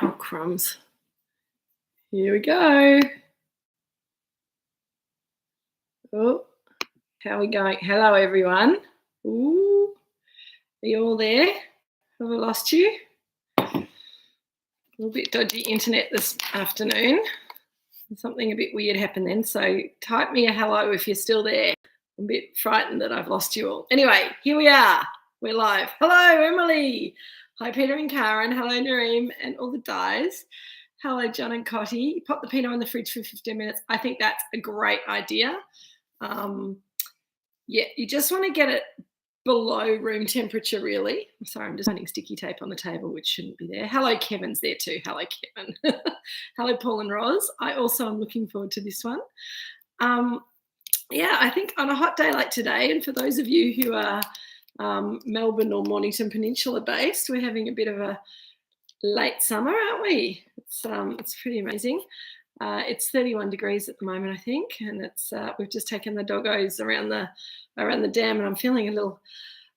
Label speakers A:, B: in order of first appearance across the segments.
A: Oh, crumbs. Here we go. Oh, how are we going? Hello, everyone. Ooh, are you all there? Have I lost you? A little bit dodgy internet this afternoon. Something a bit weird happened then, so type me a hello if you're still there. I'm a bit frightened that I've lost you all. Anyway, here we are. We're live. Hello, Emily. Hi, Peter and Karen. Hello, Nareem and all the guys. Hello, John and Cotty. Pop the Pinot in the fridge for 15 minutes. I think that's a great idea. Yeah, you just want to get it below room temperature, really. I'm sorry, I'm just finding sticky tape on the table, which shouldn't be there. Hello, Kevin's there too. Hello, Kevin. Hello, Paul and Roz. I also am looking forward to this one. Yeah, I think on a hot day like today, and for those of you who are Melbourne or Mornington Peninsula based, we're having a bit of a late summer, aren't we? It's pretty amazing. It's 31 degrees at the moment, I think, and it's we've just taken the doggos around the dam, and I'm feeling a little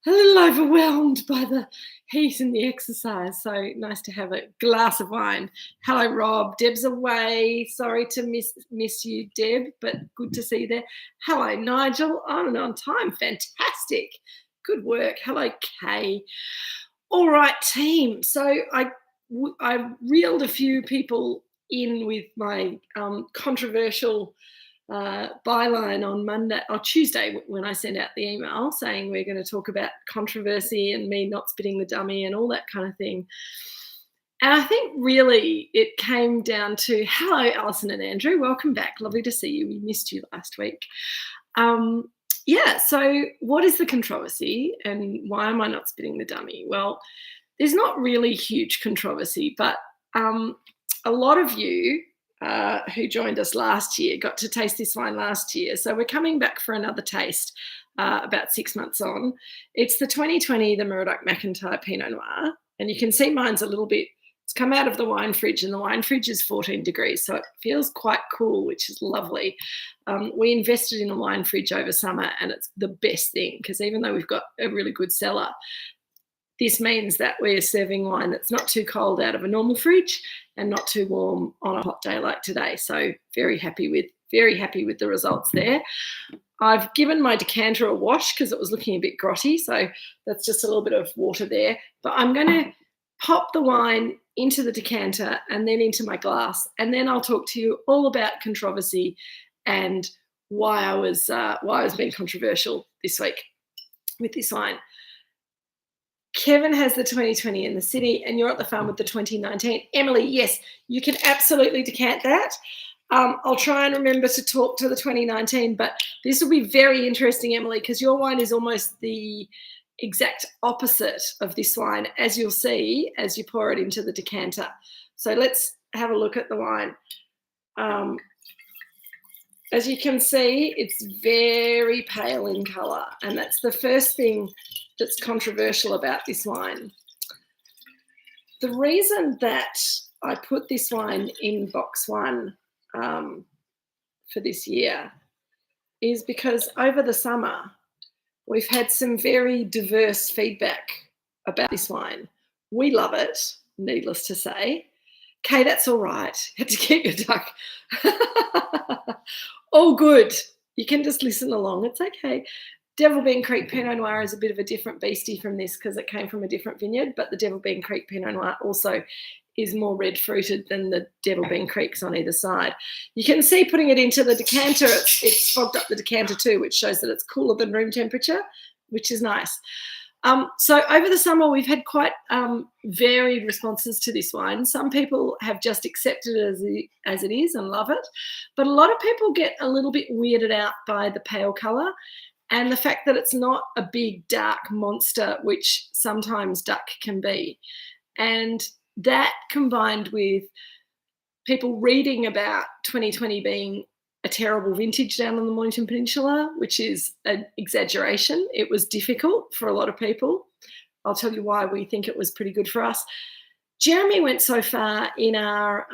A: overwhelmed by the heat and the exercise. So nice to have a glass of wine. Hello, Rob. Deb's away. Sorry to miss you, Deb, but good to see you there. Hello, Nigel. On time. Fantastic. Good work. Hello, Kay. All right, team. So I reeled a few people in with my controversial byline on Tuesday when I sent out the email saying we're going to talk about controversy and me not spitting the dummy and all that kind of thing. And I think really it came down to, hello, Alison and Andrew. Welcome back. Lovely to see you. We missed you last week. Yeah, so what is the controversy and why am I not spitting the dummy? Well, there's not really huge controversy, but a lot of you who joined us last year got to taste this wine last year. So we're coming back for another taste about 6 months on. It's the 2020, the Moorooduc McIntyre Pinot Noir. And you can see mine's a little bit, it's come out of the wine fridge, and the wine fridge is 14 degrees. So it feels quite cool, which is lovely. We invested in a wine fridge over summer, and it's the best thing because even though we've got a really good cellar, this means that we're serving wine that's not too cold out of a normal fridge and not too warm on a hot day like today. So very happy with the results there. I've given my decanter a wash because it was looking a bit grotty. So that's just a little bit of water there. But I'm going to pop the wine into the decanter and then into my glass. And then I'll talk to you all about controversy and why I was being controversial this week with this wine. Kevin has the 2020 in the city and you're at the farm with the 2019. Emily, yes, you can absolutely decant that. I'll try and remember to talk to the 2019, but this will be very interesting, Emily, because your wine is almost the exact opposite of this wine, as you'll see as you pour it into the decanter. So let's have a look at the wine. As you can see, it's very pale in colour, and that's the first thing that's controversial about this wine. The reason that I put this wine in box one for this year is because over the summer we've had some very diverse feedback about this wine. We love it, needless to say. Kay, that's all right. Had to keep your duck. All good. You can just listen along. It's okay. Devil Bean Creek Pinot Noir is a bit of a different beastie from this because it came from a different vineyard, but the Devil Bean Creek Pinot Noir also is more red fruited than the Devil Bean Creeks on either side. You can see putting it into the decanter, it's fogged up the decanter too, which shows that it's cooler than room temperature, which is nice. So over the summer, we've had quite varied responses to this wine. Some people have just accepted it as it is and love it, but a lot of people get a little bit weirded out by the pale colour and the fact that it's not a big, dark monster, which sometimes duck can be. And that combined with people reading about 2020 being a terrible vintage down on the Mornington Peninsula, which is an exaggeration. It was difficult for a lot of people. I'll tell you why we think it was pretty good for us. Jeremy went so far in our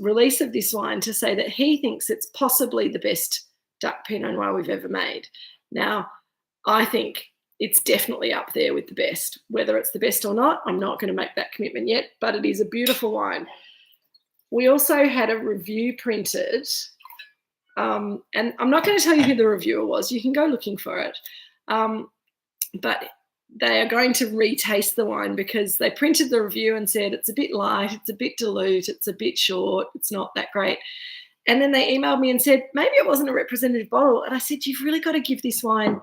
A: release of this wine to say that he thinks it's possibly the best duck Pinot Noir we've ever made. Now, I think it's definitely up there with the best. Whether it's the best or not, I'm not going to make that commitment yet, but it is a beautiful wine. We also had a review printed, and I'm not going to tell you who the reviewer was. You can go looking for it. But they are going to retaste the wine because they printed the review and said it's a bit light, it's a bit dilute, it's a bit short, it's not that great. And then they emailed me and said, maybe it wasn't a representative bottle. And I said, you've really got to give this wine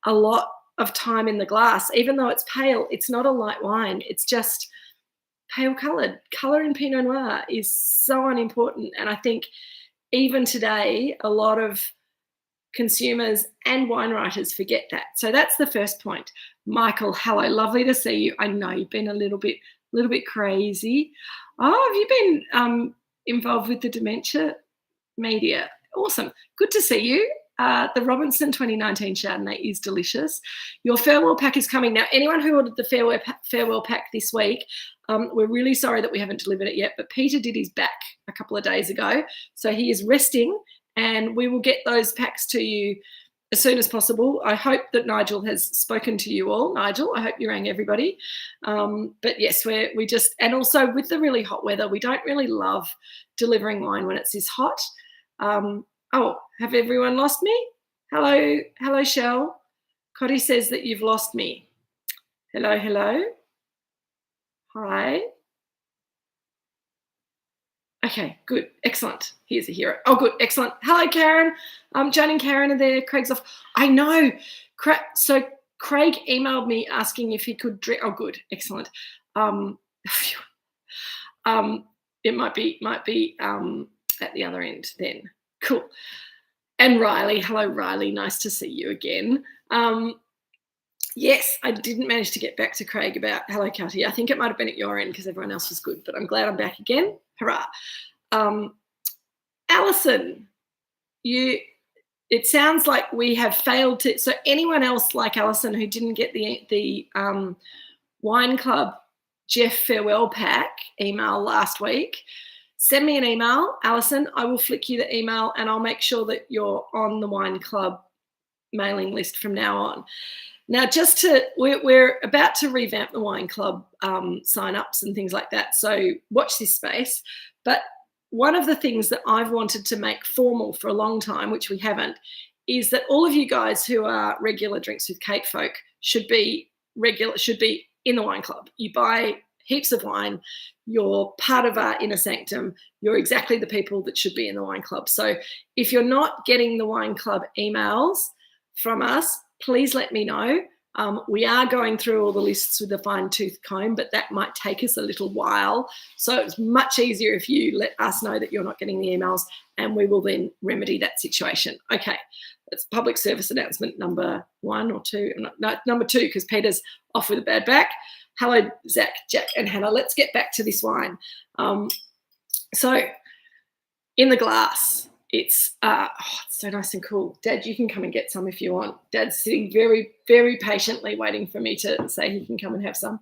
A: a lot of time in the glass. Even though it's pale, it's not a light wine. It's just pale coloured. Colour in Pinot Noir is so unimportant. And I think even today, a lot of consumers and wine writers forget that. So that's the first point. Michael, hello, lovely to see you. I know you've been a little bit crazy. Oh, have you been involved with the dementia media? Awesome. Good to see you. The Robinson 2019 Chardonnay is delicious. Your farewell pack is coming. Now, anyone who ordered the farewell pack this week, we're really sorry that we haven't delivered it yet, but Peter did his back a couple of days ago. So he is resting, and we will get those packs to you as soon as possible. I hope that Nigel has spoken to you all. Nigel, I hope you rang everybody. But yes, we just, and also with the really hot weather, we don't really love delivering wine when it's this hot. Oh, have everyone lost me? Hello, Shell. Cotty says that you've lost me. Hello. Hi. Okay, good, excellent. Here's a hero. Oh, good, excellent. Hello, Karen. Jan and Karen are there. Craig's off. I know. So Craig emailed me asking if he could drink. Oh, good, excellent. It might be at the other end then. Cool. And Riley, hello, Riley. Nice to see you again. Yes, I didn't manage to get back to Craig about hello, Cutty. I think it might have been at your end because everyone else was good, but I'm glad I'm back again. Hurrah. Alison, it sounds like we have failed to, so anyone else like Alison who didn't get the Wine Club Jeff farewell pack email last week, send me an email, Alison. I will flick you the email and I'll make sure that you're on the Wine Club mailing list from now on. Now, we're about to revamp the Wine Club sign-ups and things like that, so watch this space. But one of the things that I've wanted to make formal for a long time, which we haven't, is that all of you guys who are regular Drinks with Kate folk should be in the Wine Club. You buy heaps of wine, you're part of our inner sanctum, you're exactly the people that should be in the Wine Club. So if you're not getting the Wine Club emails from us, please let me know. We are going through all the lists with a fine-tooth comb, but that might take us a little while. So it's much easier if you let us know that you're not getting the emails, and we will then remedy that situation. Okay, that's public service announcement number 1 or 2. No, number 2, because Peter's off with a bad back. Hello, Zach, Jack, and Hannah. Let's get back to this wine. So in the glass, it's so nice and cool. Dad, you can come and get some if you want. Dad's sitting very, very patiently waiting for me to say he can come and have some.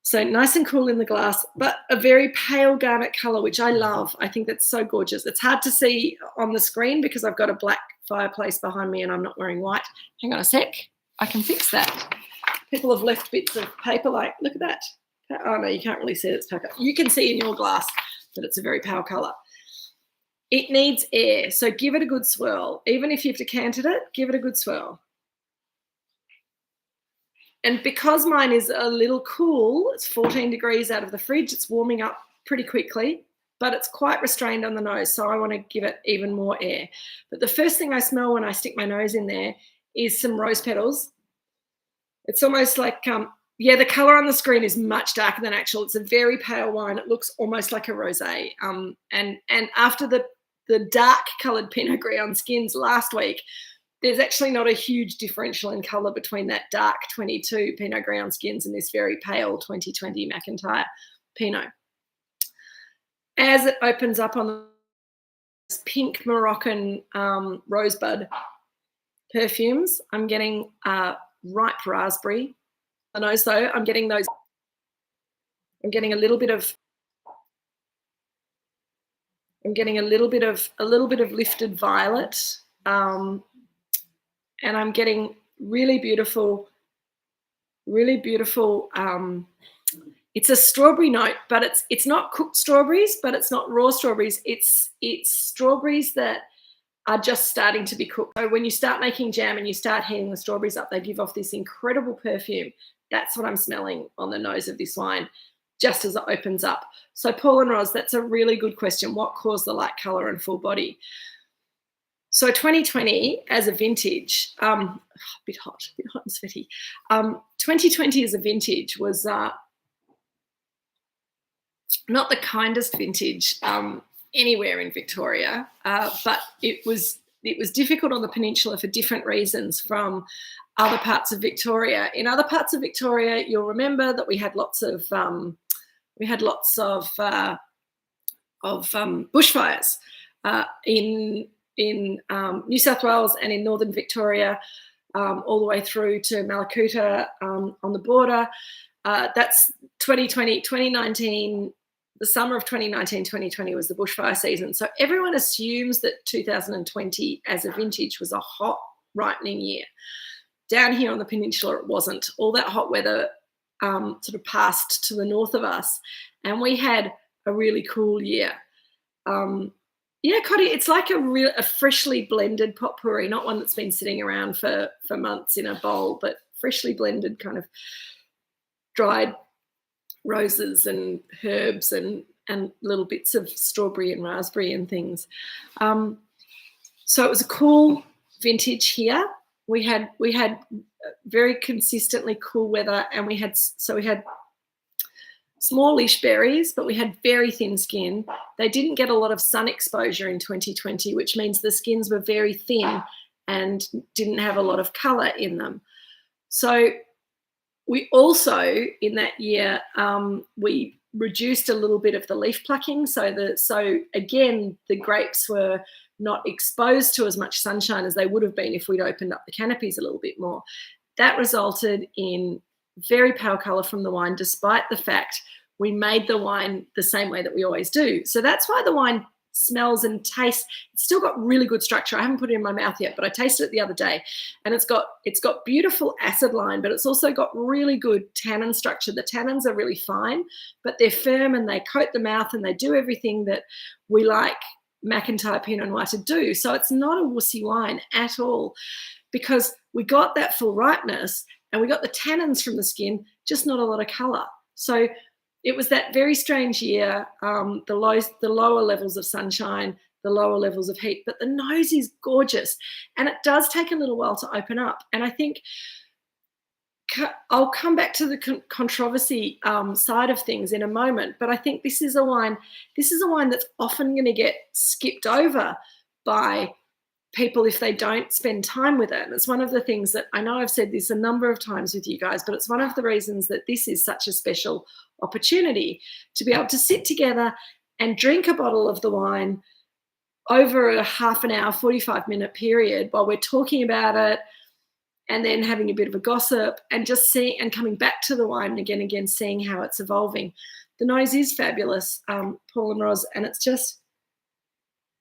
A: So nice and cool in the glass, but a very pale garnet colour, which I love. I think that's so gorgeous. It's hard to see on the screen because I've got a black fireplace behind me and I'm not wearing white. Hang on a sec. I can fix that. People have left bits of paper like, look at that. Oh, no, you can't really see it's paper. You can see in your glass that it's a very pale colour. It needs air, so give it a good swirl. Even if you've decanted it, give it a good swirl. And because mine is a little cool, it's 14 degrees out of the fridge, it's warming up pretty quickly, but it's quite restrained on the nose, so I want to give it even more air. But the first thing I smell when I stick my nose in there is some rose petals. It's almost like, the colour on the screen is much darker than actual. It's a very pale wine. It looks almost like a rosé. And after the dark coloured Pinot Gris on skins last week, there's actually not a huge differential in colour between that dark 22 Pinot Gris on skins and this very pale 2020 McIntyre Pinot. As it opens up on this pink Moroccan rosebud perfumes, I'm getting ripe raspberry. I know, so I'm getting those. I'm getting a little bit of lifted violet, and I'm getting really beautiful, really beautiful. It's a strawberry note, but it's not cooked strawberries, but it's not raw strawberries. It's strawberries that are just starting to be cooked. So when you start making jam and you start heating the strawberries up, they give off this incredible perfume. That's what I'm smelling on the nose of this wine, just as it opens up. So Paul and Roz, that's a really good question. What caused the light colour and full body? So 2020 as a vintage, a bit hot and sweaty. 2020 as a vintage was not the kindest vintage anywhere in Victoria, but it was difficult on the peninsula for different reasons from other parts of Victoria. In other parts of Victoria, you'll remember that we had lots of bushfires in New South Wales and in northern Victoria, all the way through to Malakuta on the border. That's 2020, 2019. The summer of 2019, 2020 was the bushfire season. So everyone assumes that 2020 as a vintage was a hot, ripening year. Down here on the peninsula, it wasn't. All that hot weather sort of passed to the north of us, and we had a really cool year. Yeah, Cotty, it's like a freshly blended potpourri, not one that's been sitting around for months in a bowl, but freshly blended kind of dried roses and herbs and little bits of strawberry and raspberry and things. So it was a cool vintage here. We had very consistently cool weather, and we had smallish berries, but we had very thin skin. They didn't get a lot of sun exposure in 2020, which means the skins were very thin and didn't have a lot of colour in them. So we also, in that year, we reduced a little bit of the leaf plucking. So again, the grapes were not exposed to as much sunshine as they would have been if we'd opened up the canopies a little bit more. That resulted in very pale colour from the wine, despite the fact we made the wine the same way that we always do. So that's why the wine smells and tastes. It's still got really good structure. I haven't put it in my mouth yet, but I tasted it the other day, and it's got beautiful acid line, but it's also got really good tannin structure. The tannins are really fine, but they're firm and they coat the mouth and they do everything that we like McIntyre Pinot Noir to do. So it's not a wussy wine at all, because we got that full ripeness and we got the tannins from the skin, just not a lot of colour. So it was that very strange year, the lower levels of sunshine, the lower levels of heat, but the nose is gorgeous, and it does take a little while to open up. And I think I'll come back to the controversy side of things in a moment, but I think this is a wine that's often going to get skipped over by people if they don't spend time with it. And it's one of the things that I know I've said this a number of times with you guys, but it's one of the reasons that this is such a special opportunity to be able to sit together and drink a bottle of the wine over a half an hour, 45-minute period while we're talking about it, and then having a bit of a gossip and just seeing and coming back to the wine again, seeing how it's evolving. The nose is fabulous, Paul and Roz, and it's just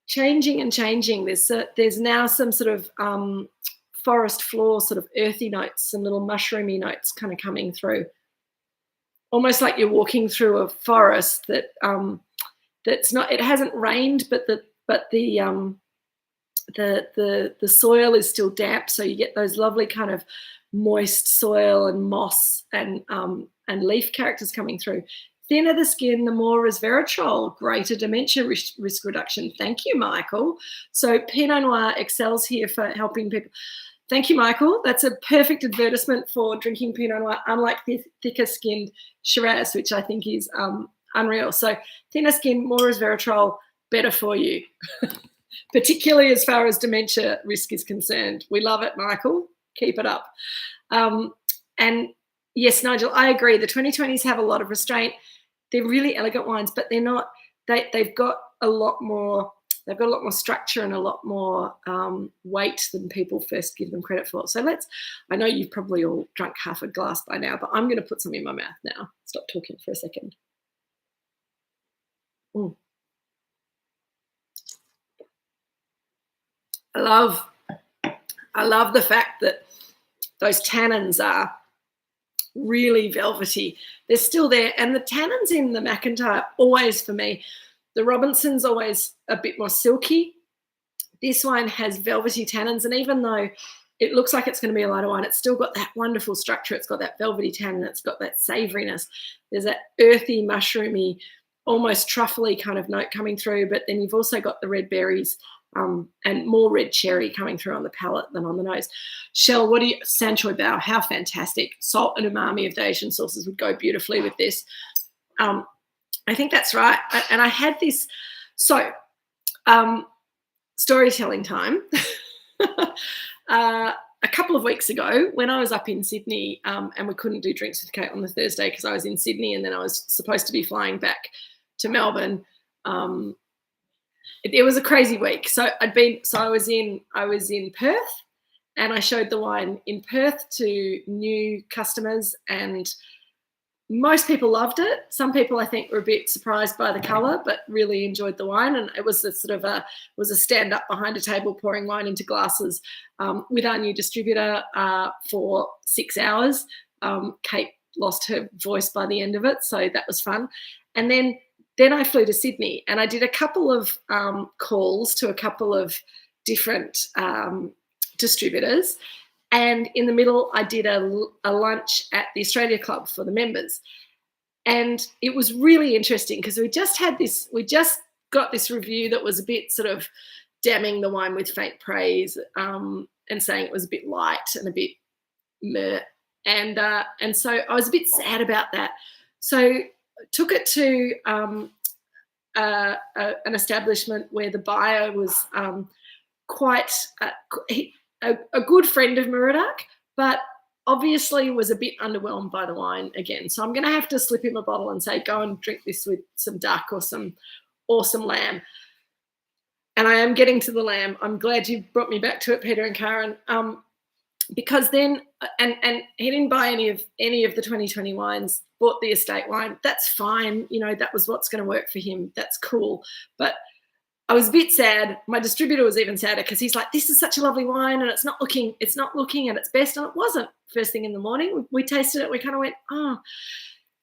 A: changing and changing. There's now some sort of forest floor, sort of earthy notes, some little mushroomy notes kind of coming through, almost like you're walking through a forest that's not. It hasn't rained, but the soil is still damp, so you get those lovely kind of moist soil and moss and leaf characters coming through. Thinner the skin, the more resveratrol, greater dementia risk reduction. Thank you, Michael. So Pinot Noir excels here for helping people. Thank you, Michael. That's a perfect advertisement for drinking Pinot Noir, unlike the thicker-skinned Shiraz, which I think is unreal. So thinner skin, more resveratrol, better for you, particularly as far as dementia risk is concerned. We love it, Michael. Keep it up. And yes, Nigel, I agree. The 2020s have a lot of restraint. They're really elegant wines, but they're not. They've got a lot more. They've got a lot more structure and a lot more weight than people first give them credit for. So I know you've probably all drunk half a glass by now, but I'm going to put some in my mouth now. Stop talking for a second. I love the fact that those tannins are really velvety. They're still there. And the tannins in the McIntyre, always for me, the Robinson's always a bit more silky. This wine has velvety tannins. And even though it looks like it's going to be a lighter wine, it's still got that wonderful structure. It's got that velvety tannin. It's got that savouriness. There's that earthy, mushroomy, almost truffly kind of note coming through. But then you've also got the red berries and more red cherry coming through on the palate than on the nose. Shell, what do you, Sanchoy Bao, how fantastic. Salt and umami of the Asian sauces would go beautifully with this. I think that's right. And I had this, so storytelling time. A couple of weeks ago when I was up in Sydney and we couldn't do Drinks with Kate on the Thursday because I was in Sydney and then I was supposed to be flying back to Melbourne. It was a crazy week. So I was in Perth and I showed the wine in Perth to new customers and most people loved it. Some people I think were a bit surprised by the colour, but really enjoyed the wine. And it was a sort of a stand up behind a table pouring wine into glasses with our new distributor for 6 hours. Kate lost her voice by the end of it, so that was fun. And then I flew to Sydney and I did a couple of calls to a couple of different distributors. And in the middle, I did a lunch at the Australia Club for the members. And it was really interesting because we just got this review that was a bit sort of damning the wine with faint praise and saying it was a bit light and a bit meh. And so I was a bit sad about that. So took it to an establishment where the buyer was quite a good friend of Moorooduc, but obviously was a bit underwhelmed by the wine again. So I'm going to have to slip him a bottle and say, go and drink this with some duck or some lamb. And I am getting to the lamb. I'm glad you brought me back to it, Peter and Karen, because then, and he didn't buy any of the 2020 wines, bought the estate wine. That's fine. You know, that was what's going to work for him. That's cool. But I was a bit sad. My distributor was even sadder because he's like, this is such a lovely wine and it's not looking at its best. And it wasn't first thing in the morning. We tasted it. We kind of went, oh.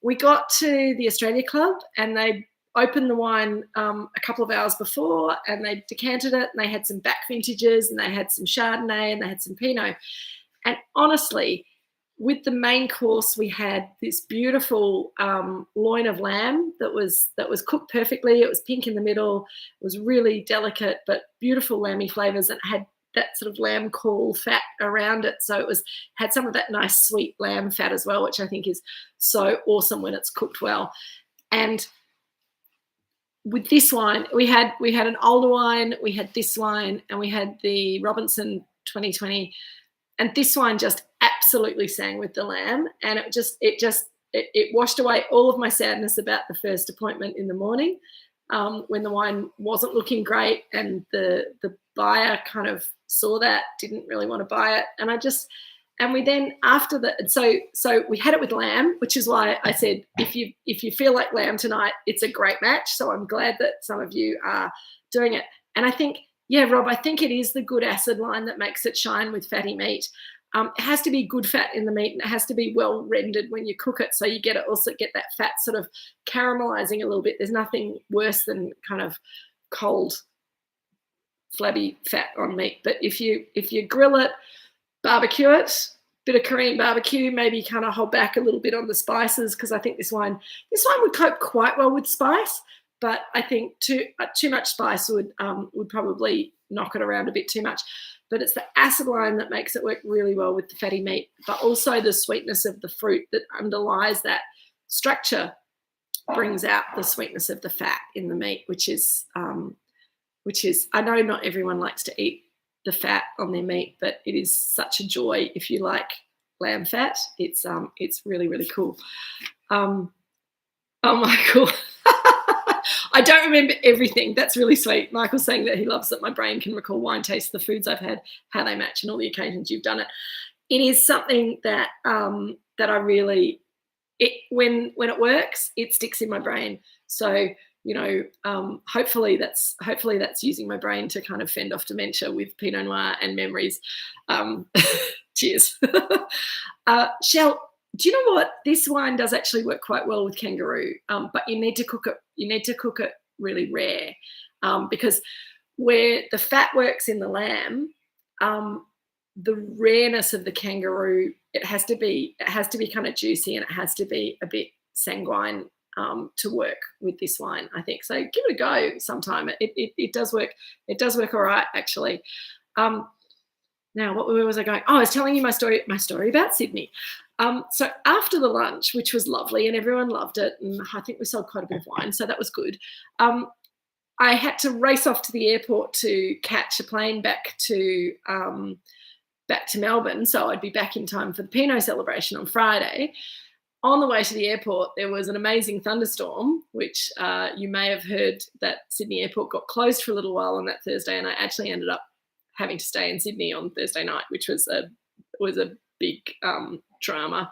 A: We got to the Australia Club and they opened the wine a couple of hours before and they decanted it and they had some back vintages and they had some Chardonnay and they had some Pinot. And honestly, with the main course, we had this beautiful loin of lamb that was cooked perfectly. It was pink in the middle. It was really delicate, but beautiful lamby flavours and had that sort of lamb caul fat around it. So it had some of that nice sweet lamb fat as well, which I think is so awesome when it's cooked well. And with this wine, we had an older wine, we had this wine, and we had the Robinson 2020. And this wine just absolutely sang with the lamb, and it washed away all of my sadness about the first appointment in the morning when the wine wasn't looking great, and the buyer kind of saw that, didn't really want to buy it, and we then after that, so we had it with lamb, which is why I said if you feel like lamb tonight, it's a great match. So I'm glad that some of you are doing it, and I think. Yeah, Rob, I think it is the good acid line that makes it shine with fatty meat. It has to be good fat in the meat and it has to be well rendered when you cook it. So you also get that fat sort of caramelizing a little bit. There's nothing worse than kind of cold, flabby fat on meat. But if you grill it, barbecue it, bit of Korean barbecue, maybe kind of hold back a little bit on the spices because I think this wine would cope quite well with spice. But I think too much spice would probably knock it around a bit too much. But it's the acid line that makes it work really well with the fatty meat, but also the sweetness of the fruit that underlies that structure brings out the sweetness of the fat in the meat, which is I know not everyone likes to eat the fat on their meat, but it is such a joy if you like lamb fat. It's really, really cool. Oh, Michael. I don't remember everything. That's really sweet. Michael's saying that he loves that my brain can recall wine tastes, the foods I've had, how they match, and all the occasions you've done it. It is something that that I really, when it works, it sticks in my brain. So hopefully that's using my brain to kind of fend off dementia with Pinot Noir and memories. Cheers. Shell, do you know what? This wine does actually work quite well with kangaroo, but you need to cook it. You need to cook it really rare, because where the fat works in the lamb, the rareness of the kangaroo, it has to be kind of juicy, and it has to be a bit sanguine to work with this wine, I think. So give it a go sometime. It does work. It does work all right, actually. Now, where was I going? Oh, I was telling you my story about Sydney. So after the lunch, which was lovely and everyone loved it, and I think we sold quite a bit of wine, so that was good. I had to race off to the airport to catch a plane back to Melbourne, so I'd be back in time for the Pinot celebration on Friday. On the way to the airport, there was an amazing thunderstorm, which you may have heard that Sydney Airport got closed for a little while on that Thursday, and I actually ended up having to stay in Sydney on Thursday night, which was a big drama.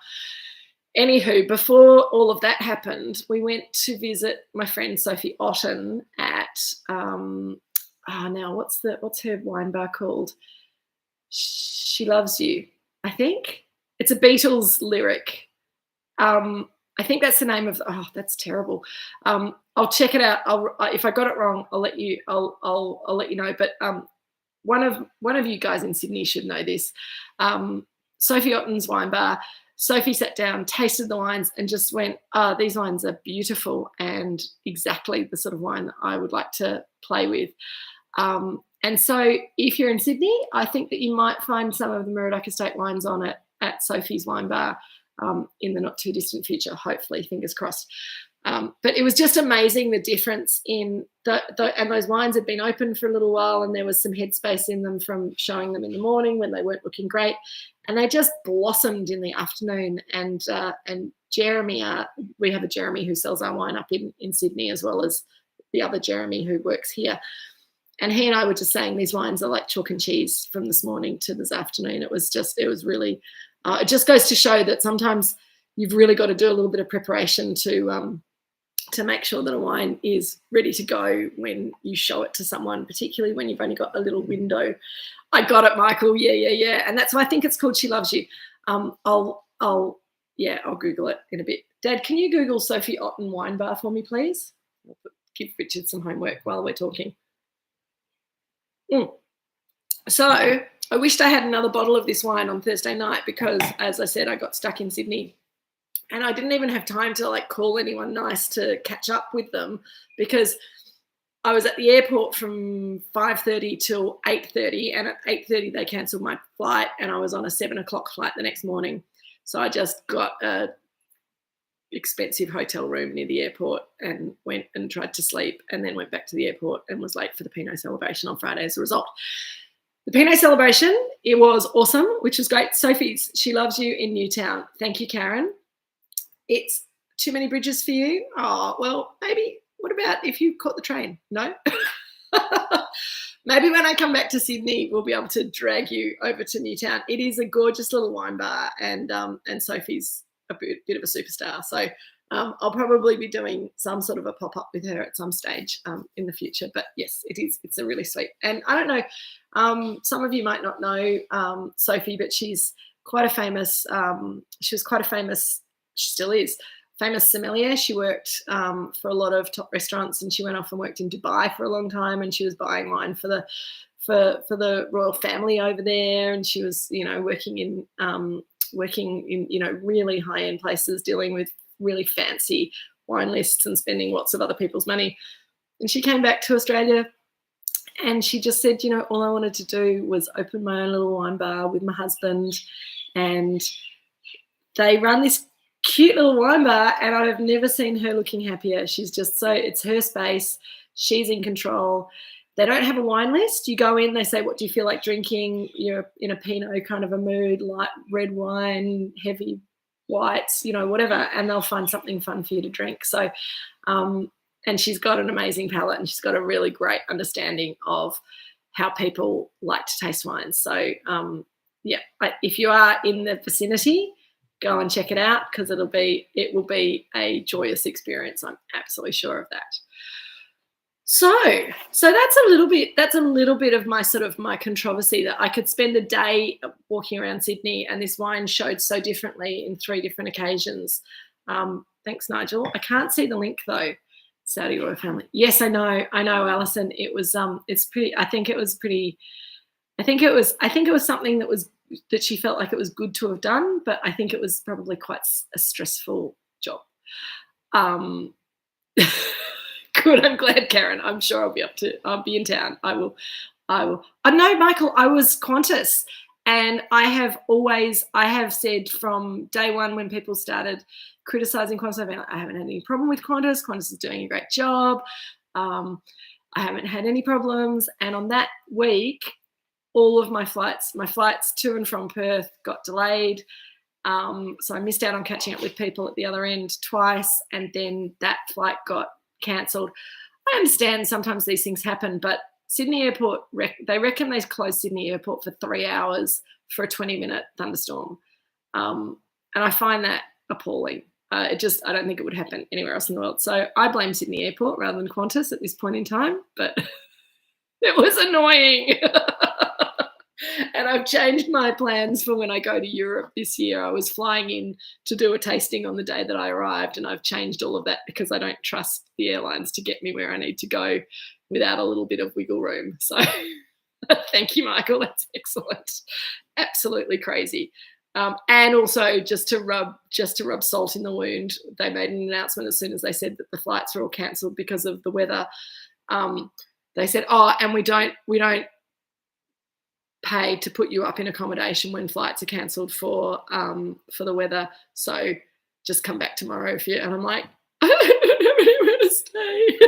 A: Anywho, before all of that happened, we went to visit my friend Sophie Otten at now what's her wine bar called? She Loves You, I think. It's a Beatles lyric. I think that's the name of. Oh, that's terrible. I'll check it out. If I got it wrong, I'll let you know. But one of you guys in Sydney should know this. Sophie Otten's wine bar. Sophie sat down, tasted the wines, and just went, these wines are beautiful and exactly the sort of wine that I would like to play with. And so if you're in Sydney, I think that you might find some of the Moorooduc Estate wines on it at Sophie's wine bar in the not too distant future, hopefully, fingers crossed. But it was just amazing, the difference in and those wines had been open for a little while, and there was some headspace in them from showing them in the morning when they weren't looking great, and they just blossomed in the afternoon. And Jeremy, we have a Jeremy who sells our wine up in Sydney, as well as the other Jeremy who works here. And he and I were just saying these wines are like chalk and cheese from this morning to this afternoon. It was really, it just goes to show that sometimes you've really got to do a little bit of preparation to make sure that a wine is ready to go when you show it to someone, particularly when you've only got a little window. I got it, Michael. Yeah. And that's why I think it's called She Loves You. I'll Google it in a bit. Dad, can you Google Sophie Otten wine bar for me, please? I'll give Richard some homework while we're talking. So I wished I had another bottle of this wine on Thursday night because, as I said, I got stuck in Sydney. And I didn't even have time to call anyone nice to catch up with them, because I was at the airport from 5:30 till 8:30, and at 8:30 they cancelled my flight, and I was on a 7 o'clock flight the next morning. So I just got a expensive hotel room near the airport and went and tried to sleep, and then went back to the airport and was late for the Pinot celebration on Friday as a result. The Pinot celebration, it was awesome, which was great. Sophie's She Loves You in Newtown. Thank you, Karen. It's too many bridges for you? Oh, well, maybe. What about if you caught the train? No? Maybe when I come back to Sydney, we'll be able to drag you over to Newtown. It is a gorgeous little wine bar, and Sophie's a bit of a superstar. So I'll probably be doing some sort of a pop-up with her at some stage in the future. But yes, it is. It's a really sweet. And I don't know, some of you might not know Sophie, but she's quite a famous, she still is, famous sommelier. She worked for a lot of top restaurants, and she went off and worked in Dubai for a long time, and she was buying wine for the royal family over there, and she was, working in really high-end places, dealing with really fancy wine lists and spending lots of other people's money. And she came back to Australia, and she just said, all I wanted to do was open my own little wine bar with my husband, and they run this cute little wine bar, and I've never seen her looking happier. She's just it's her space. She's in control. They don't have a wine list. You go in, they say, what do you feel like drinking? You're in a Pinot kind of a mood, light red wine, heavy whites, whatever, and they'll find something fun for you to drink. So, and she's got an amazing palate, and she's got a really great understanding of how people like to taste wines. So, if you are in the vicinity, go and check it out because it will be a joyous experience. I'm absolutely sure of that. So that's a little bit of my controversy, that I could spend a day walking around Sydney and this wine showed so differently in 3 different occasions. Thanks, Nigel. I can't see the link though. Saudi royal family. Yes, I know, Alison. It was it's pretty. I think it was something that she felt like it was good to have done, but I think it was probably quite a stressful job. Good. I'm glad, Karen. I'm sure I'll be in town. I will. I know, Michael, I was Qantas, and I have said from day one when people started criticising Qantas, I haven't had any problem with Qantas. Qantas is doing a great job. I haven't had any problems. And on that week, all of my flights to and from Perth got delayed. So I missed out on catching up with people at the other end twice, and then that flight got cancelled. I understand sometimes these things happen, but Sydney Airport, they reckon they closed Sydney Airport for 3 hours for a 20-minute thunderstorm. And I find that appalling. I don't think it would happen anywhere else in the world. So I blame Sydney Airport rather than Qantas at this point in time, but it was annoying. And I've changed my plans for when I go to Europe this year. I was flying in to do a tasting on the day that I arrived, and I've changed all of that because I don't trust the airlines to get me where I need to go without a little bit of wiggle room. So thank you, Michael. That's excellent. Absolutely crazy. And also just to rub salt in the wound, they made an announcement as soon as they said that the flights were all cancelled because of the weather. They said, and we don't pay to put you up in accommodation when flights are cancelled for the weather. So just come back tomorrow and I'm like, I don't have anywhere to stay.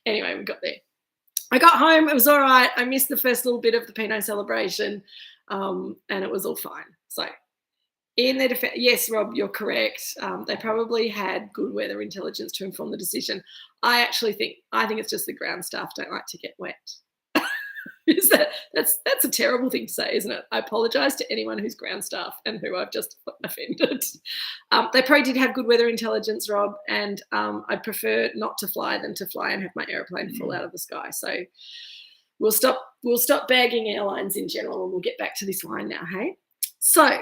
A: Anyway, we got there. I got home. It was all right. I missed the first little bit of the Pinot celebration, and it was all fine. So in their defense, yes, Rob, you're correct. They probably had good weather intelligence to inform the decision. I think it's just the ground staff don't like to get wet. That's a terrible thing to say, isn't it? I apologise to anyone who's ground staff and who I've just offended. They probably did have good weather intelligence, Rob, and I'd prefer not to fly than to fly and have my aeroplane fall out of the sky. So we'll stop bagging airlines in general, and we'll get back to this wine now, hey? So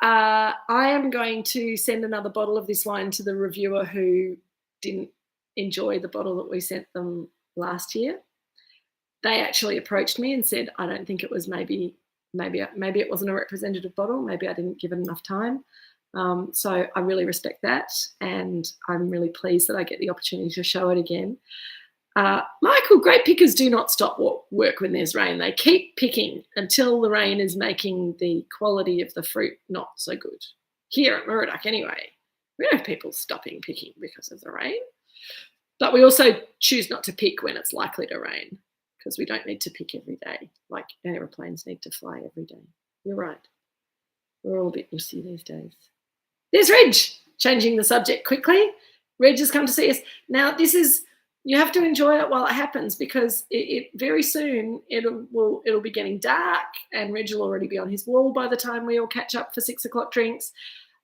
A: I am going to send another bottle of this wine to the reviewer who didn't enjoy the bottle that we sent them last year. They actually approached me and said, I don't think it was maybe it wasn't a representative bottle. Maybe I didn't give it enough time. So I really respect that. And I'm really pleased that I get the opportunity to show it again. Michael, grape pickers do not stop work when there's rain. They keep picking until the rain is making the quality of the fruit not so good. Here at Moorooduc anyway, we don't have people stopping picking because of the rain. But we also choose not to pick when it's likely to rain, because we don't need to pick every day, like aeroplanes need to fly every day. You're right. We're all a bit wussy these days. There's Reg, changing the subject quickly. Reg has come to see us. Now, you have to enjoy it while it happens, because it very soon it'll be getting dark, and Reg will already be on his wall by the time we all catch up for 6 o'clock drinks.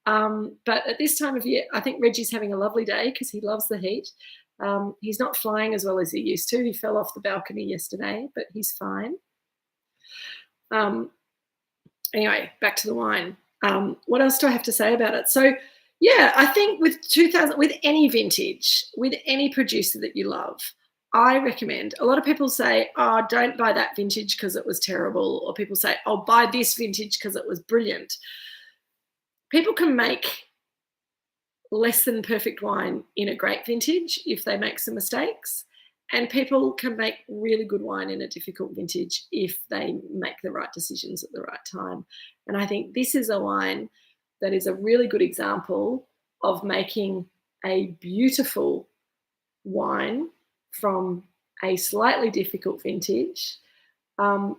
A: But at this time of year, I think Reggie's having a lovely day because he loves the heat. He's not flying as well as he used to. He fell off the balcony yesterday, but he's fine. Anyway, back to the wine. What else do I have to say about it? So, yeah, I think with any vintage, with any producer that you love, I recommend. A lot of people say, oh, don't buy that vintage because it was terrible. Or people say, oh, buy this vintage because it was brilliant. People can make less than perfect wine in a great vintage if they make some mistakes, and people can make really good wine in a difficult vintage if they make the right decisions at the right time. And I think this is a wine that is a really good example of making a beautiful wine from a slightly difficult vintage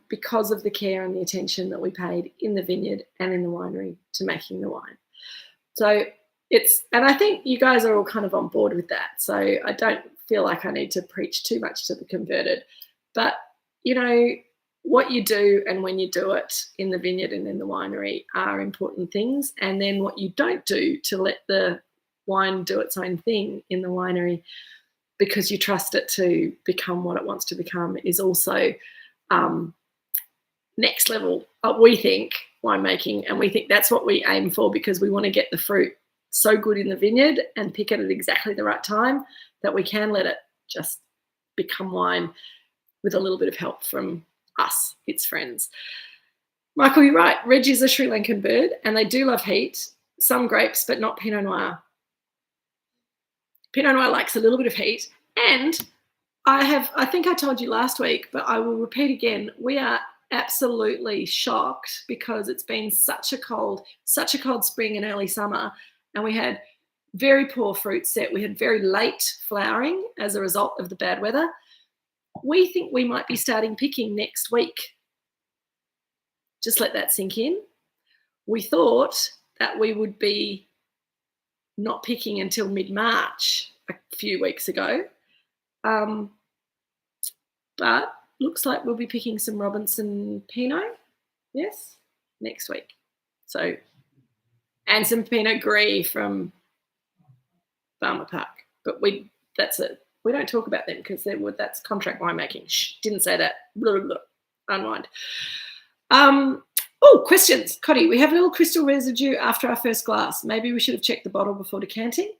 A: because of the care and the attention that we paid in the vineyard and in the winery to making the wine. So and I think you guys are all kind of on board with that. So I don't feel like I need to preach too much to the converted. But, you know, what you do and when you do it in the vineyard and in the winery are important things. And then what you don't do to let the wine do its own thing in the winery because you trust it to become what it wants to become is also next level, we think, winemaking. And we think that's what we aim for because we want to get the fruit so good in the vineyard and pick it at exactly the right time that we can let it just become wine with a little bit of help from us, its friends. Michael, you're right. Reg is a Sri Lankan bird and they do love heat. Some grapes, but not Pinot Noir. Pinot Noir likes a little bit of heat. And I think I told you last week, but I will repeat again, we are absolutely shocked because it's been such a cold spring and early summer, and we had very poor fruit set. We had very late flowering as a result of the bad weather. We think we might be starting picking next week. Just let that sink in. We thought that we would be not picking until mid-March a few weeks ago. But looks like we'll be picking some Robinson Pinot, yes, next week. So, and some Pinot Gris from Farmer Park. But that's it. We don't talk about them because that's contract winemaking. Shh, didn't say that. Blah, blah, blah. Unwind. Oh, questions. Cotty, we have a little crystal residue after our first glass. Maybe we should have checked the bottle before decanting.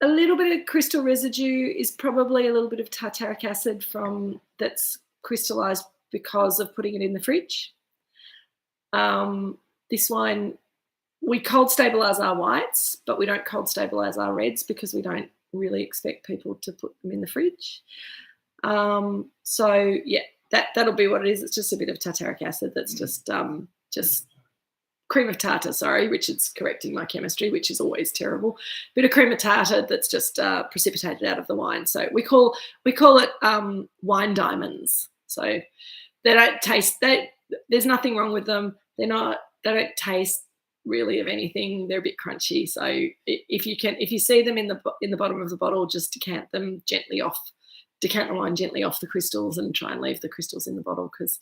A: A little bit of crystal residue is probably a little bit of tartaric acid that's crystallized because of putting it in the fridge. This wine, we cold stabilize our whites, but we don't cold stabilize our reds because we don't really expect people to put them in the fridge. So yeah, that'll be what it is. It's just a bit of tartaric acid that's just cream of tartar, sorry, Richard's correcting my chemistry, which is always terrible. Bit of cream of tartar that's just precipitated out of the wine. So we call it wine diamonds. So they don't taste, there's nothing wrong with them. They don't taste really of anything. They're a bit crunchy. So if you see them in the bottom of the bottle, just decant the wine gently off the crystals and try and leave the crystals in the bottle because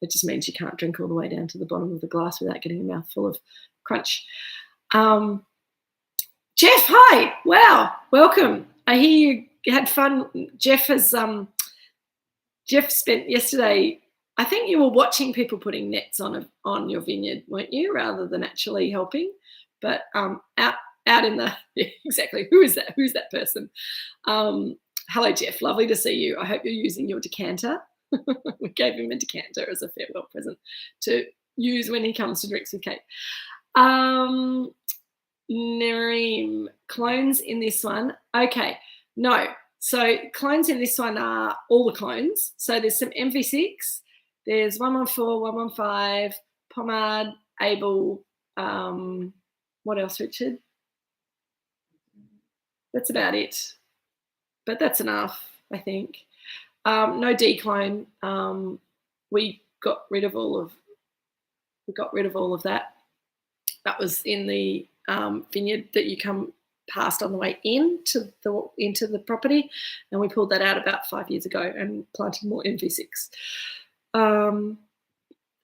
A: it just means you can't drink all the way down to the bottom of the glass without getting a mouthful of crunch. Jeff, hi. Wow. Welcome. I hear you had fun. Jeff spent yesterday, I think you were watching people putting nets on your vineyard, weren't you, rather than actually helping? But out in the exactly. Who's that person? Hello, Jeff. Lovely to see you. I hope you're using your decanter. We gave him a decanter as a farewell present to use when he comes to Drinks with Kate. Nareem, clones in this one. Okay, no. So clones in this one are all the clones. So there's some MV6. There's 114, 115, Pommard, Abel. What else, Richard? That's about it. But that's enough, I think. No declone. We got rid of all of that. That was in the vineyard that you come past on the way into the property, and we pulled that out about 5 years ago and planted more MV6.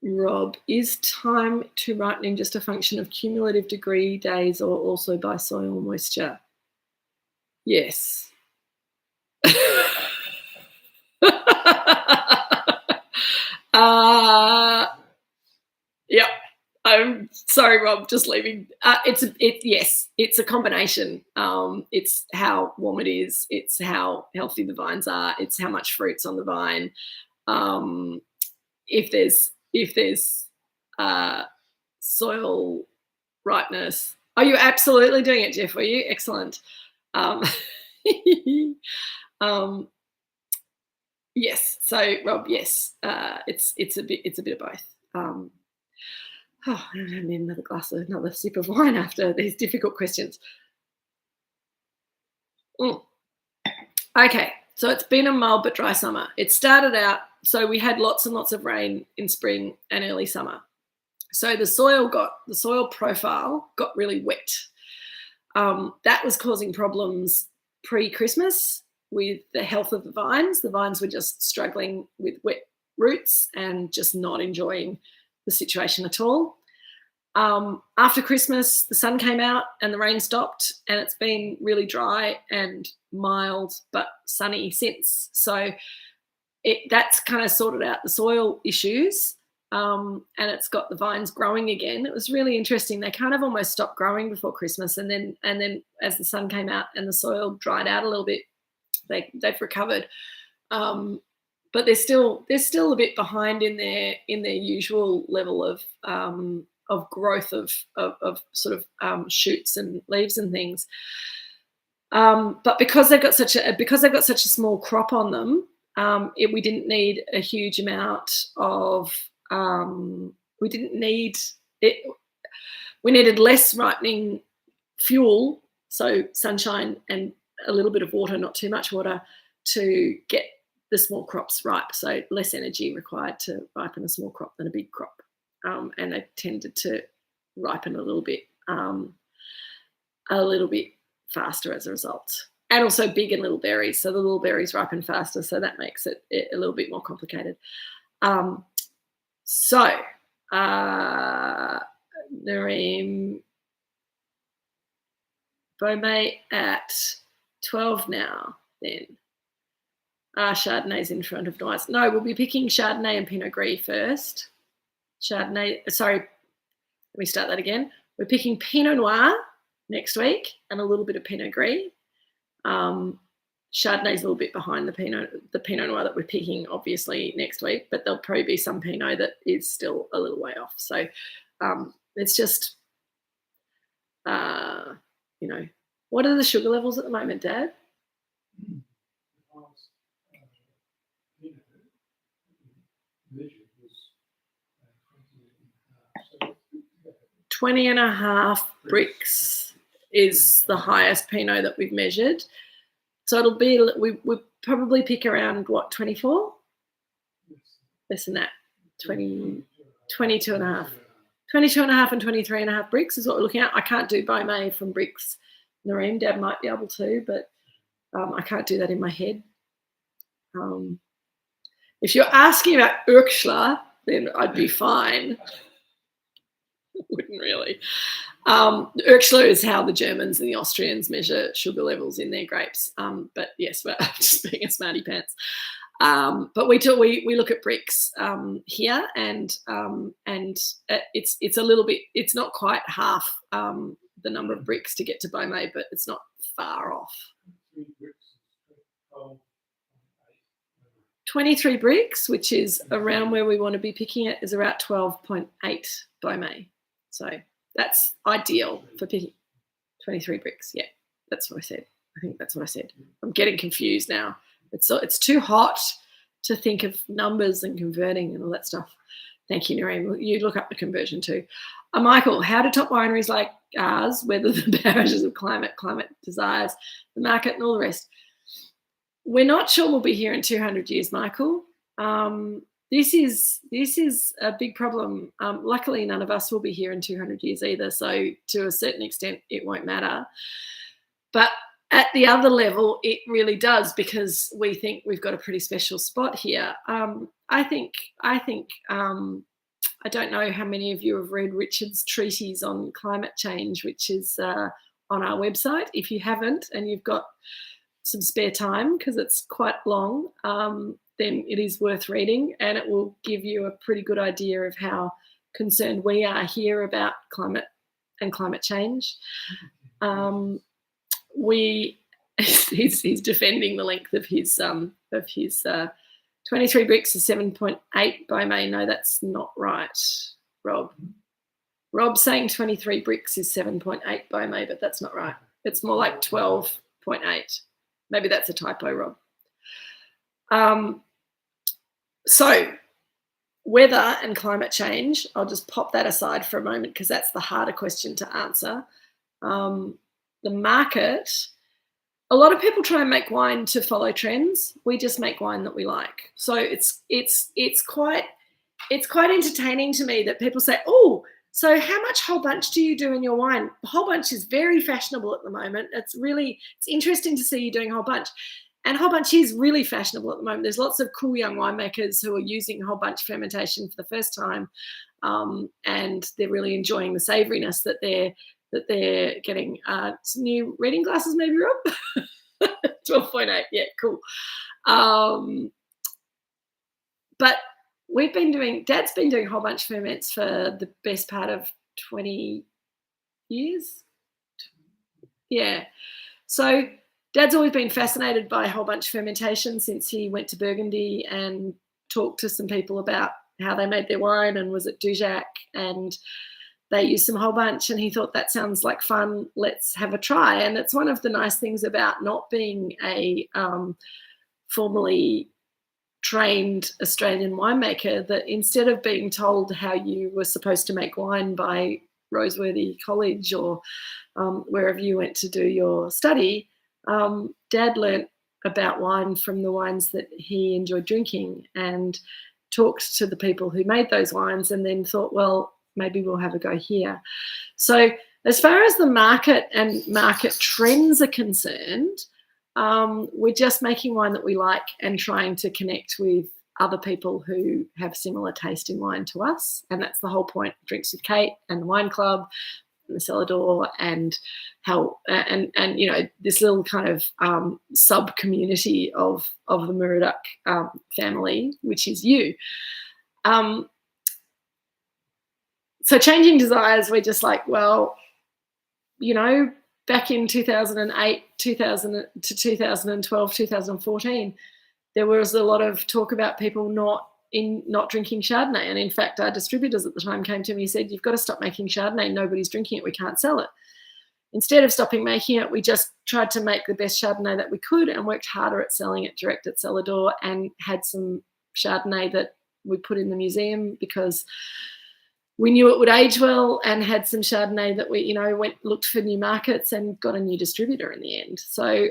A: Rob, is time to ripening just a function of cumulative degree days or also by soil moisture? Yes. Yeah, I'm sorry, Rob, just leaving. Yes, it's a combination. It's how warm it is. It's how healthy the vines are. It's how much fruit's on the vine. If there's soil ripeness. Oh, you're absolutely doing it, Jeff. Were you? Excellent. Yes. So, Rob, yes, it's a bit of both. I need another sip of wine after these difficult questions. Okay, so it's been a mild but dry summer. It started out, so we had lots and lots of rain in spring and early summer. So the soil profile got really wet. That was causing problems pre-Christmas the health of the vines. The vines were just struggling with wet roots and just not enjoying the situation at all. After Christmas, the sun came out and the rain stopped, and it's been really dry and mild but sunny since. So that's kind of sorted out the soil issues, and it's got the vines growing again. It was really interesting. They kind of almost stopped growing before Christmas, and then as the sun came out and the soil dried out a little bit, they've recovered. But they're still a bit behind in their usual level of growth of sort of shoots and leaves and things. But because they've got such a small crop on them, we didn't need a huge amount of. We didn't need it. We needed less ripening fuel, so sunshine and a little bit of water, not too much water, to get the small crops ripe. So less energy required to ripen a small crop than a big crop. And they tended to ripen a little bit faster as a result. And also big and little berries. So the little berries ripen faster, so that makes it a little bit more complicated. Nareem, Beaumay at 12 now then. Chardonnay's in front of Noirs. No, we'll be picking Chardonnay and Pinot Gris first. Let me start that again. We're picking Pinot Noir next week and a little bit of Pinot Gris. Chardonnay's a little bit behind the Pinot Noir that we're picking, obviously, next week, but there'll probably be some Pinot that is still a little way off. So it's just, what are the sugar levels at the moment, Dad? 20.5 bricks is the highest Pinot that we've measured. So it'll be, we probably pick around, 24? Less than that, 22.5. 22.5 and 23.5 bricks is what we're looking at. I can't do Beaumay from bricks. Nareem, Dad might be able to, but I can't do that in my head. If you're asking about Urkschler, then I'd be fine. Wouldn't really. Urkschler is how the Germans and the Austrians measure sugar levels in their grapes. But yes, I'm just being a smarty pants. But we look at bricks here, and it's a little bit. It's not quite half the number of bricks to get to Beaumay, but it's not far off. 23 bricks, which is around where we want to be picking it, is around 12.8 Beaumay. So that's ideal for picking 23 bricks. Yeah, that's what I said. I think that's what I said. I'm getting confused now. It's too hot to think of numbers and converting and all that stuff. Thank you, Nareem. You look up the conversion too. Michael, how do top wineries like ours weather the barrages of climate desires, the market and all the rest? We're not sure we'll be here in 200 years, Michael. This is a big problem. Luckily, none of us will be here in 200 years either. So to a certain extent, it won't matter. But at the other level, it really does, because we think we've got a pretty special spot here. I don't know how many of you have read Richard's treatise on climate change, which is on our website. If you haven't and you've got some spare time, because it's quite long, then it is worth reading, and it will give you a pretty good idea of how concerned we are here about climate and climate change. He's defending the length of his 23 bricks is 7.8 Beaumay. No, that's not right, Rob. Rob's saying 23 bricks is 7.8 Beaumay, but that's not right. It's more like 12.8. Maybe that's a typo, Rob. So weather and climate change, I'll just pop that aside for a moment, because that's the harder question to answer. The market, a lot of people try and make wine to follow trends. We just make wine that we like. So it's quite entertaining to me that people say, oh, so how much whole bunch do you do in your wine? Whole bunch is very fashionable at the moment. It's interesting to see you doing whole bunch. And whole bunch is really fashionable at the moment. There's lots of cool young winemakers who are using whole bunch fermentation for the first time, and they're really enjoying the savouriness that they're getting. Some new reading glasses, maybe, Rob? 12.8. Yeah, cool. But Dad's been doing whole bunch ferments for the best part of 20 years. Yeah. So Dad's always been fascinated by whole bunch fermentation since he went to Burgundy and talked to some people about how they made their wine and was at Dujac, and they used some whole bunch, and he thought that sounds like fun. Let's have a try. And it's one of the nice things about not being a formally trained Australian winemaker, that instead of being told how you were supposed to make wine by Roseworthy College or wherever you went to do your study, Dad learnt about wine from the wines that he enjoyed drinking and talked to the people who made those wines, and then thought, well, maybe we'll have a go here. So as far as the market and market trends are concerned, we're just making wine that we like and trying to connect with other people who have similar taste in wine to us. And that's the whole point of Drinks with Kate and the Wine Club and the Cellar Door, and how and you know, this little kind of sub community of the Moorooduc family, which is you. So changing desires, we're just like, well, you know, back in 2008, 2000 to 2012, 2014, there was a lot of talk about people not drinking Chardonnay. And in fact, our distributors at the time came to me and said, you've got to stop making Chardonnay. Nobody's drinking it. We can't sell it. Instead of stopping making it, we just tried to make the best Chardonnay that we could and worked harder at selling it direct at Cellar Door, and had some Chardonnay that we put in the museum because we knew it would age well, and had some Chardonnay that we, you know, looked for new markets and got a new distributor in the end. So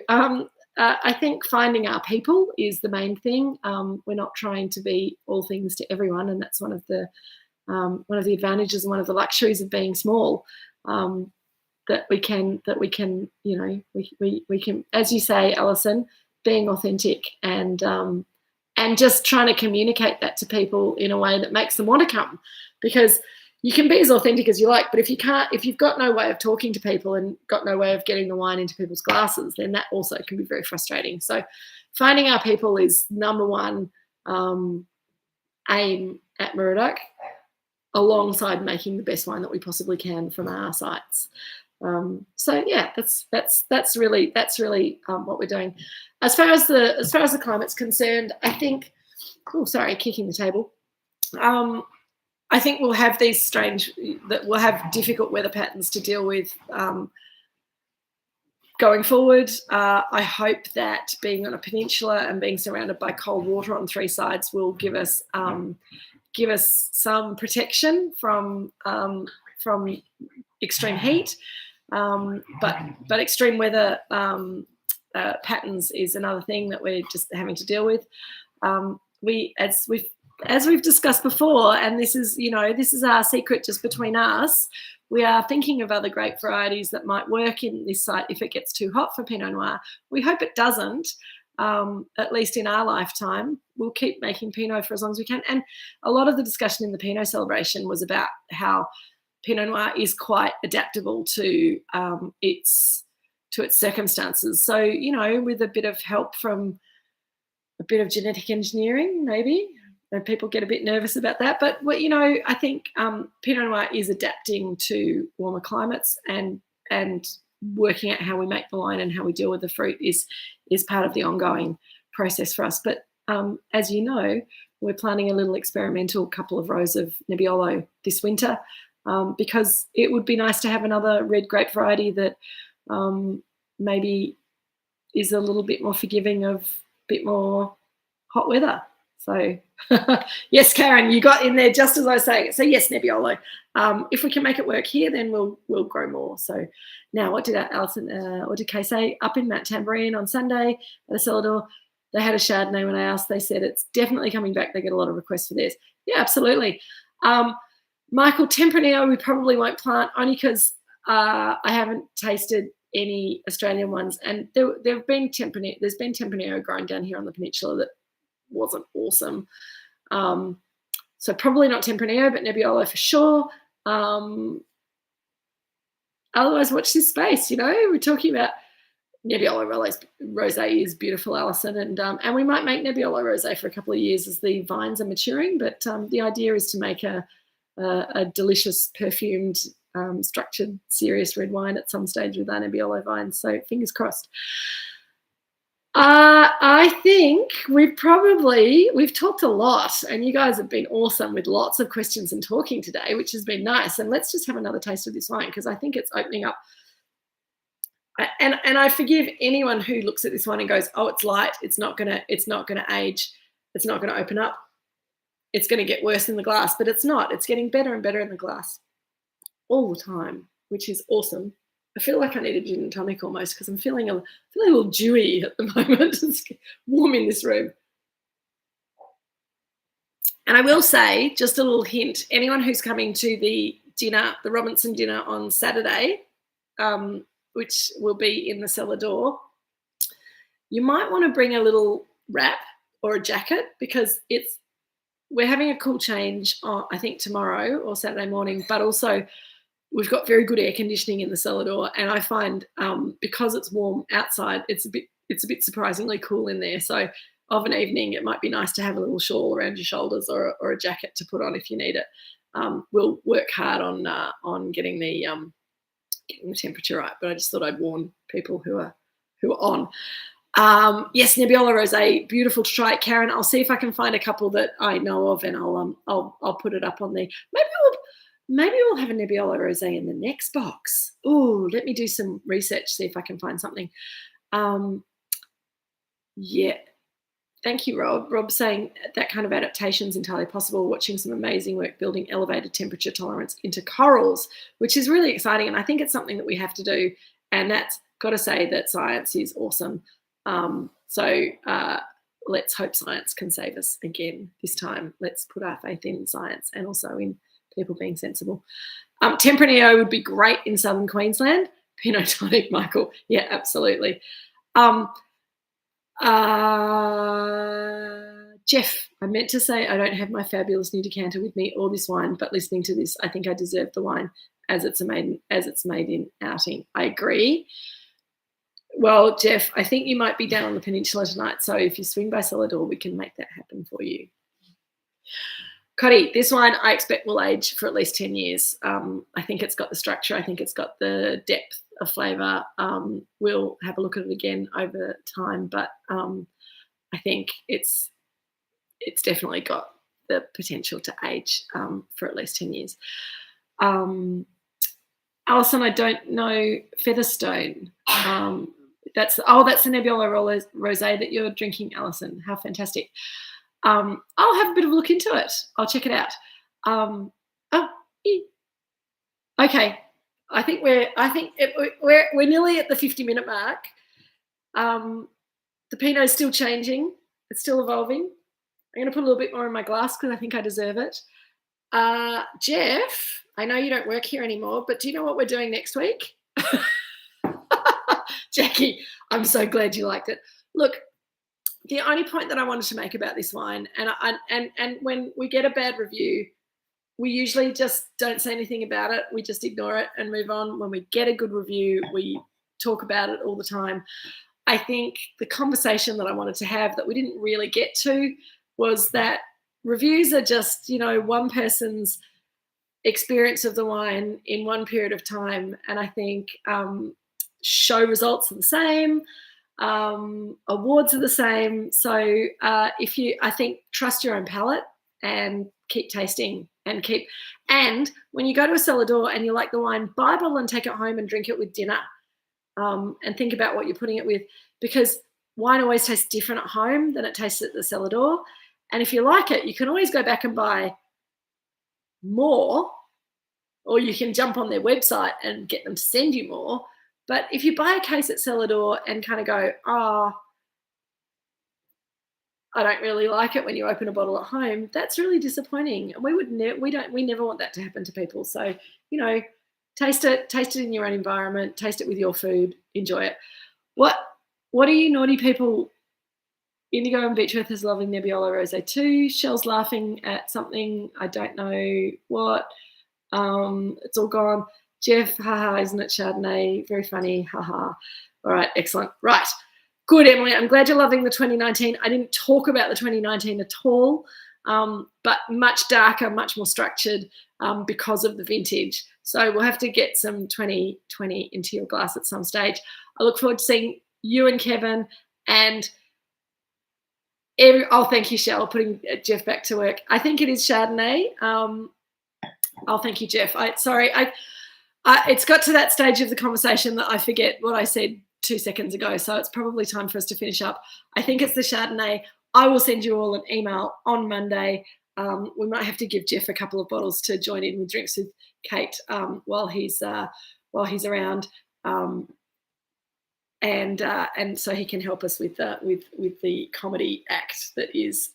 A: I think finding our people is the main thing. We're not trying to be all things to everyone, and that's one of the advantages and one of the luxuries of being small. That we can, you know, we can, as you say, Alison, being authentic and just trying to communicate that to people in a way that makes them want to come, because you can be as authentic as you like, but if you've got no way of talking to people and got no way of getting the wine into people's glasses, then that also can be very frustrating. So finding our people is number one aim at Moorooduc, alongside making the best wine that we possibly can from our sites. So yeah, that's really what we're doing. As far as the climate's concerned, I think, kicking the table. I think we'll have we'll have difficult weather patterns to deal with going forward. I hope that being on a peninsula and being surrounded by cold water on three sides will give us some protection from extreme heat. But extreme weather patterns is another thing that we're just having to deal with. As we've discussed before, and this is our secret just between us, we are thinking of other grape varieties that might work in this site if it gets too hot for Pinot Noir. We hope it doesn't, at least in our lifetime. We'll keep making Pinot for as long as we can. And a lot of the discussion in the Pinot celebration was about how Pinot Noir is quite adaptable to its circumstances. So, you know, with a bit of help from a bit of genetic engineering, maybe. And people get a bit nervous about that. But, you know, I think Pinot Noir is adapting to warmer climates, and working out how we make the wine and how we deal with the fruit is part of the ongoing process for us. But as you know, we're planning a little experimental couple of rows of Nebbiolo this winter, because it would be nice to have another red grape variety that maybe is a little bit more forgiving of a bit more hot weather. So yes, Karen, you got in there just as I was saying it. So yes, Nebbiolo. If we can make it work here, then we'll grow more. So now, what did Kay say? Up in Mount Tambourine on Sunday at a Cellar Door, they had a Chardonnay. When I asked, they said it's definitely coming back. They get a lot of requests for this. Yeah, absolutely. Michael, Tempranillo we probably won't plant, only because I haven't tasted any Australian ones, and there's been Tempranillo grown down here on the peninsula that wasn't awesome. So probably not Tempranillo, but Nebbiolo for sure. Otherwise, watch this space. We're talking about Nebbiolo rosé is beautiful, Alison, and we might make Nebbiolo rosé for a couple of years as the vines are maturing. But the idea is to make a delicious, perfumed, structured, serious red wine at some stage with our Nebbiolo vines. So fingers crossed. I think we've talked a lot, and you guys have been awesome with lots of questions and talking today, which has been nice. And let's just have another taste of this wine because I think it's opening up. And I forgive anyone who looks at this wine and goes, "Oh, it's light. It's not gonna age. It's not gonna open up. It's gonna get worse in the glass." But it's not. It's getting better and better in the glass all the time, which is awesome. I feel like I need a gin and tonic almost because I'm feeling a little dewy at the moment. It's warm in this room. And I will say, just a little hint, anyone who's coming to the dinner, the Robinson dinner on Saturday, which will be in the cellar door, you might want to bring a little wrap or a jacket because we're having a cool change, I think, tomorrow or Saturday morning, but also we've got very good air conditioning in the cellar door, and I find because it's warm outside, it's a bit surprisingly cool in there. So of an evening, it might be nice to have a little shawl around your shoulders or a jacket to put on if you need it. We'll work hard on getting the temperature right, but I just thought I'd warn people who are on. Yes, Nebbiolo rosé, beautiful to try it, Karen. I'll see if I can find a couple that I know of, and I'll put it up on the. Maybe we'll have a Nebbiolo rosé in the next box. Oh, let me do some research, see if I can find something. Yeah. Thank you, Rob. Rob's saying that kind of adaptation is entirely possible, watching some amazing work building elevated temperature tolerance into corals, which is really exciting. And I think it's something that we have to do. And that's got to say that science is awesome. So let's hope science can save us again this time. Let's put our faith in science and also in people being sensible. Tempranillo would be great in southern Queensland. Pinot tonic, Michael. Yeah, absolutely. Jeff, I meant to say I don't have my fabulous new decanter with me or this wine, but listening to this, I think I deserve the wine as it's made in outing. I agree. Well, Jeff, I think you might be down on the peninsula tonight, so if you swing by cellar door, we can make that happen for you. Cody, this wine I expect will age for at least 10 years. I think it's got the structure. I think it's got the depth of flavour. We'll have a look at it again over time, but I think it's definitely got the potential to age for at least 10 years. Alison, I don't know Featherstone. That's the Nebbiolo rosé that you're drinking, Alison. How fantastic. I'll have a bit of a look into it. I'll check it out. Okay. I think we're nearly at the 50-minute mark. The Pinot is still changing. It's still evolving. I'm going to put a little bit more in my glass because I think I deserve it. Jeff, I know you don't work here anymore, but do you know what we're doing next week? Jackie, I'm so glad you liked it. Look, the only point that I wanted to make about this wine, and when we get a bad review, we usually just don't say anything about it. We just ignore it and move on. When we get a good review, we talk about it all the time. I think the conversation that I wanted to have that we didn't really get to was that reviews are just, one person's experience of the wine in one period of time. And I think show results are the same. Awards are the same. So I think trust your own palate and keep tasting and when you go to a cellar door and you like the wine, buy a bottle and take it home and drink it with dinner and think about what you're putting it with, because wine always tastes different at home than it tastes at the cellar door. And if you like it, you can always go back and buy more, or you can jump on their website and get them to send you more. But if you buy a case at cellar door and kind of go, I don't really like it when you open a bottle at home, that's really disappointing. And we never want that to happen to people. So, taste it in your own environment, taste it with your food, enjoy it. What are you naughty people? Indigo and Beechworth is loving Nebbiolo Rosé too. Shell's laughing at something, I don't know what. It's all gone. Jeff, haha, isn't it Chardonnay? Very funny, haha. All right, excellent. Right, good, Emily. I'm glad you're loving the 2019. I didn't talk about the 2019 at all, but much darker, much more structured because of the vintage. So we'll have to get some 2020 into your glass at some stage. I look forward to seeing you and Kevin and thank you, Shell, putting Jeff back to work. I think it is Chardonnay. Thank you, Jeff. It's got to that stage of the conversation that I forget what I said 2 seconds ago, so it's probably time for us to finish up. I think it's the Chardonnay. I will send you all an email on Monday. We might have to give Jeff a couple of bottles to join in with Drinks with Kate while he's around. And so he can help us with the comedy act that is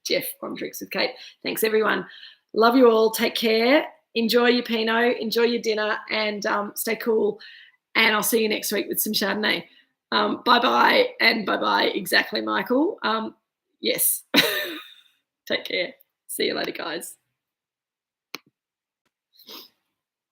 A: Jeff on Drinks with Kate. Thanks, everyone. Love you all. Take care. Enjoy your Pinot. Enjoy your dinner, and stay cool. And I'll see you next week with some Chardonnay. Bye-bye and bye-bye. Exactly, Michael. Yes. Take care. See you later, guys.